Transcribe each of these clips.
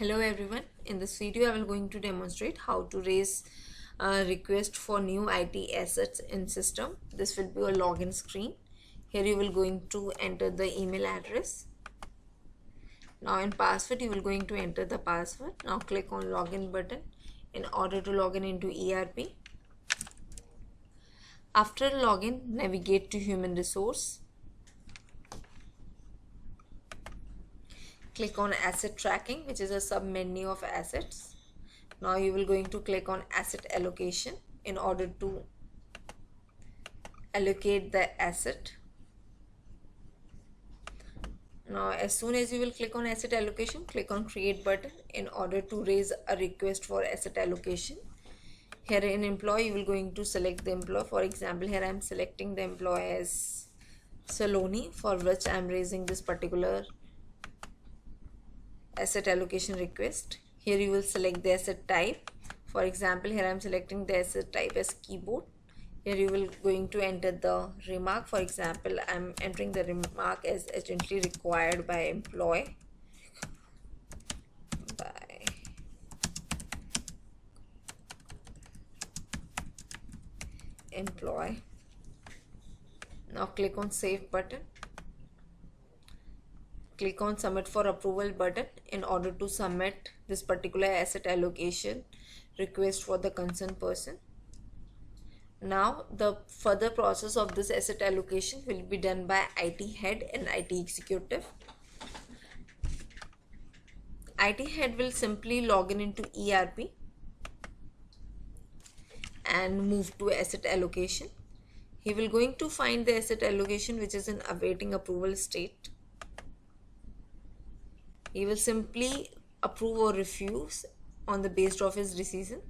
Hello everyone. In this video I will going to demonstrate how to raise a request for new IT assets in system. This will be a login screen. Here you will going to enter the email address. Now in password you will going to enter the password. Now click on login button in order to log in into ERP. After login, navigate to human resource. Click on asset tracking, which is a sub menu of assets. Now you will going to click on asset allocation in order to allocate the asset. Now as soon as you will click on asset allocation, click on create button in order to raise a request for asset allocation. Here in employee you will going to select the employee. For example, here I am selecting the employee as Saloni, for which I am raising this particular asset allocation request. Here you will select the asset type. For example, here I am selecting the asset type as keyboard. Here you will going to enter the remark. For example, I am entering the remark as urgently required by employee. Now click on save button. Click on submit for approval button in order to submit this particular asset allocation request for the concerned person. Now the further process of this asset allocation will be done by IT head and IT executive. IT head will simply log in into ERP and move to asset allocation. He will going to find the asset allocation which is in awaiting approval state. He will simply approve or refuse on the basis of his decision.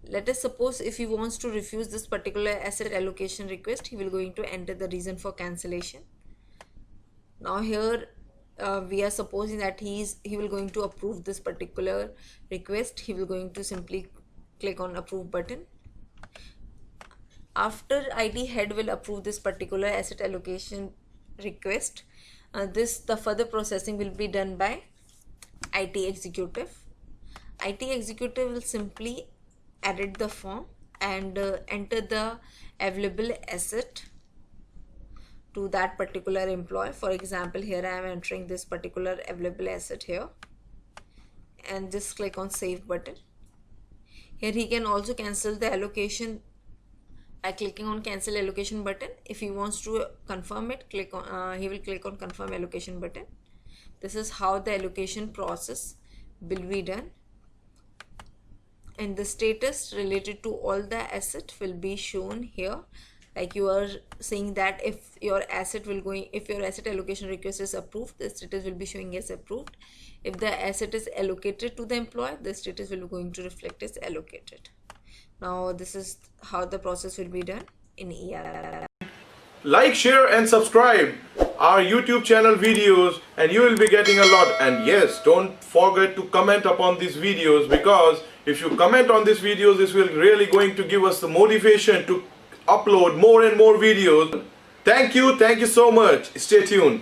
Let us suppose if he wants to refuse this particular asset allocation request, he will going to enter the reason for cancellation. Now here we are supposing that he will going to approve this particular request. He will going to simply click on approve button. After IT head will approve this particular asset allocation request, the further processing will be done by IT executive. IT executive will simply edit the form and enter the available asset to that particular employee. For example, here I am entering this particular available asset here and just click on save button. Here he can also cancel the allocation by clicking on cancel allocation button. If he wants to confirm it, he will click on confirm allocation button. This is how the allocation process will be done, and the status related to all the asset will be shown here. Like you are saying that if your asset allocation request is approved, the status will be showing as approved. If the asset is allocated to the employee, the status will be going to reflect as allocated. Now this is how the process will be done in ERP. Like, share and subscribe our YouTube channel videos and you will be getting a lot. And yes, don't forget to comment upon these videos, because if you comment on these videos, this will really going to give us the motivation to upload more and more videos. Thank you so much. Stay tuned.